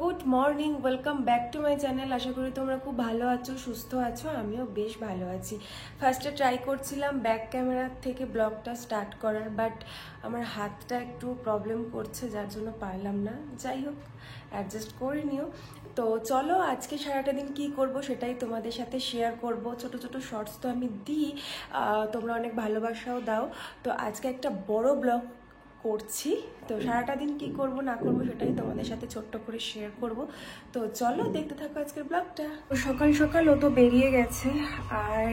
Good morning, welcome back to my channel. আশা করি তোমরা খুব ভালো আছো, সুস্থ আছো। আমিও বেশ ভালো আছি। ফার্স্টে ট্রাই করছিলাম ব্যাক ক্যামেরার থেকে ব্লগটা স্টার্ট করার, বাট আমার হাতটা একটু প্রবলেম করছে, যার জন্য পারলাম না। যাই হোক, অ্যাডজাস্ট করে নিও। তো চলো, আজকে সারাটা দিন কী করব সেটাই তোমাদের সাথে শেয়ার করব। ছোট ছোট শর্টস তো আমি দিই, তোমরা অনেক ভালোবাসাও দাও। তো আজকে একটা বড় ব্লগ করছি, তো সারাটা দিন কি করব না করব সেটাই তোমাদের সাথে ছোট্ট করে শেয়ার করব। তো চলো দেখতে থাকো আজকের ব্লগটা। সকাল সকাল ও তো বেরিয়ে গেছে, আর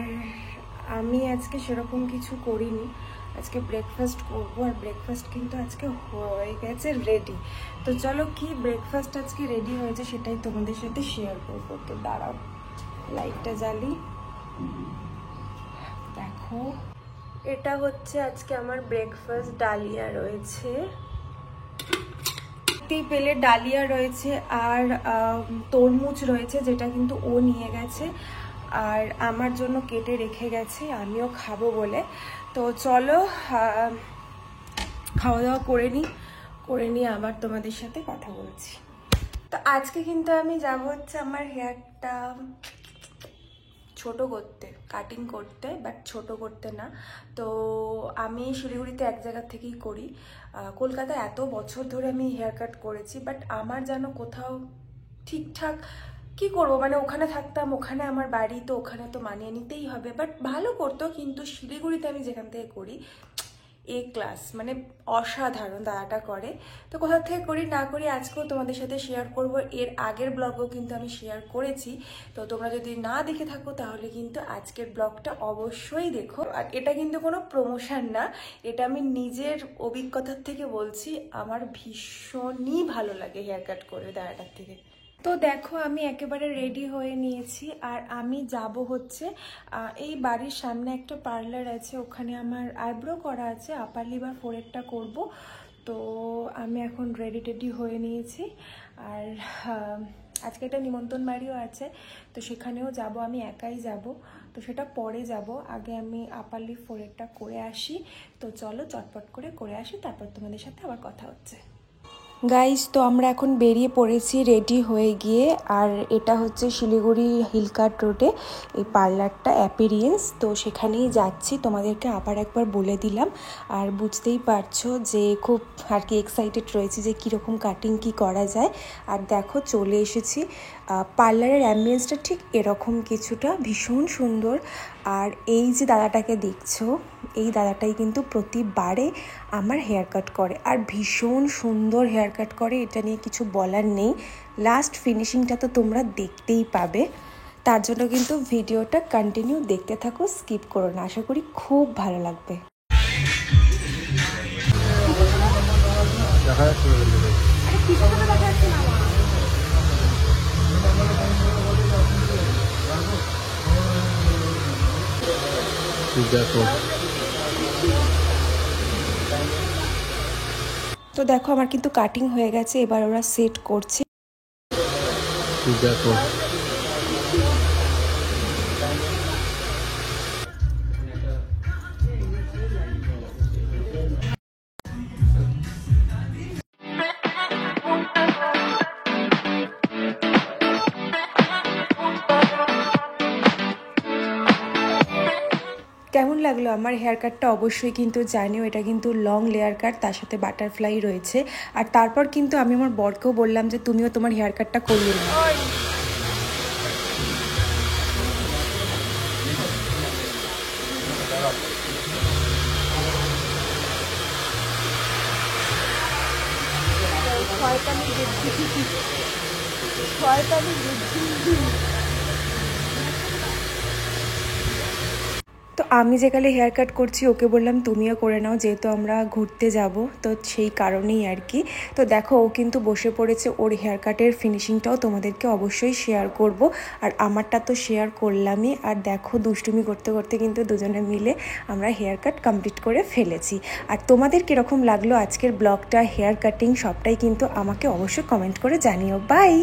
আমি আজকে সেরকম কিছু করিনি। আজকে ব্রেকফাস্ট করবো, আর ব্রেকফাস্ট কিন্তু আজকে হয়ে গেছে রেডি। তো চলো, কি ব্রেকফাস্ট আজকে রেডি হয়েছে সেটাই তোমাদের সাথে শেয়ার করবো। তো দাঁড়াও, লাইটটা জ্বালি। দেখো, এটা হচ্ছে আজকে আমার ব্রেকফাস্ট। ডালিয়া রয়েছে, পেলে ডালিয়া রয়েছে, আর তরমুজ রয়েছে, যেটা কিন্তু ও নিয়ে গেছে আর আমার জন্য কেটে রেখে গেছে, আমিও খাবো বলে। তো চলো খাওয়া দাওয়া করে নিয়ে আবার তোমাদের সাথে কথা বলছি। তো আজকে কিন্তু আমি যাবো হচ্ছে আমার হেয়ারটা ছোট করতে, কাটিং করতে, বাট ছোট করতে না। তো আমি শিলিগুড়িতে এক জায়গা থেকেই করি। কলকাতায় এত বছর ধরে আমি হেয়ার কাট করেছি, বাট আমার যেন কোথাও ঠিকঠাক কি করব, মানে ওখানে থাকতাম, ওখানে আমার বাড়ি, তো ওখানে তো মানিয়ে নিতেই হবে। বাট ভালো করতো, কিন্তু শিলিগুড়িতে আমি যেখান থেকে করি এ ক্লাস, মানে অসাধারণ দাদাটা করে। তো কোথা থেকে করি না করি আজকেও তোমাদের সাথে শেয়ার করব। এর আগের ব্লগও কিন্তু আমি শেয়ার করেছি, তো তোমরা যদি না দেখে থাকো তাহলে কিন্তু আজকের ব্লগটা অবশ্যই দেখো। আর এটা কিন্তু কোনো প্রমোশন না, এটা আমি নিজের অভিজ্ঞতার থেকে বলছি। আমার ভীষণই ভালো লাগে হেয়ার কাট করে দাদাটার থেকে। তো দেখো, আমি একেবারে রেডি হয়ে নিয়েছি, আর আমি যাব হচ্ছে এই বাড়ির সামনে একটা পার্লার আছে, ওখানে আমার আইব্রো করা আছে, আপার লিবার ফোরেডটা করব। তো আমি এখন রেডি হয়ে নিয়েছি, আর আজকে একটা নিমন্ত্রণ বাড়িও আছে, তো সেখানেও যাব। আমি একাই যাব, তো সেটা পরে যাব। আগে আমি আপার লিপ ফোরেডটা করে আসি। তো চলো চটপট করে আসি, তারপর তোমাদের সাথে আবার কথা হচ্ছে। গাইজ, তো আমরা এখন বেরিয়ে পড়েছি রেডি হয়ে গিয়ে, আর এটা হচ্ছে শিলিগুড়ি হিলকাট রোডে এই পার্লারটা, অ্যাপিরিয়েন্স। তো সেখানেই যাচ্ছি, তোমাদেরকে আবার একবার বলে দিলাম। আর বুঝতেই পারছো যে খুব আর কি এক্সাইটেড রয়েছি যে কীরকম কাটিং কি করা যায়। আর দেখো, চলে এসেছি। পার্লারের অ্যাম্বিয়েন্সটা ঠিক এরকম কিছুটা, ভীষণ সুন্দর। আর এই যে দাদাটাকে দেখছো, এই দাদাটাই কিন্তু প্রতিবারে আমার হেয়ার কাট করে, আর ভীষণ সুন্দর হেয়ার কাট করে, এটা নিয়ে কিছু বলার নেই। লাস্ট ফিনিশিংটা তো তোমরা দেখতেই পাবে, তার জন্য কিন্তু ভিডিওটা কন্টিনিউ দেখতে থাকো, স্কিপ করো না। আশা করি খুব ভালো লাগবে। তো দেখো, আমার কিন্তু কাটিং হয়ে গেছে, এবার ওরা সেট করছে। দেখো, কেমন লাগলো আমার হেয়ার কাটটা অবশ্যই কিন্তু জানিও। এটা কিন্তু লং লেয়ার কাট, তার সাথে বাটারফ্লাই রয়েছে। আর তারপর কিন্তু আমি আমার বরকেও বললাম যে তুমিও তোমার হেয়ার কাটটা করিয়ে নাও। তো আমি যেখানে হেয়ার কাট করছি ওকে বললাম তুমিও করে নাও, যেহেতু আমরা ঘুরতে যাব, তো সেই কারণেই আর কি। তো দেখো, ও কিন্তু বসে পড়েছে, ওর হেয়ার কাটের ফিনিশিংটাও তোমাদেরকে অবশ্যই শেয়ার করব। আর আমারটা তো শেয়ার করলামই। আর দেখো, দুষ্টুমি করতে করতে কিন্তু দুজনে মিলে আমরা হেয়ার কাট কমপ্লিট করে ফেলেছি। আর তোমাদের কীরকম লাগলো আজকের ব্লগটা, হেয়ার কাটিং সবটাই কিন্তু আমাকে অবশ্যই কমেন্ট করে জানিও। বাই।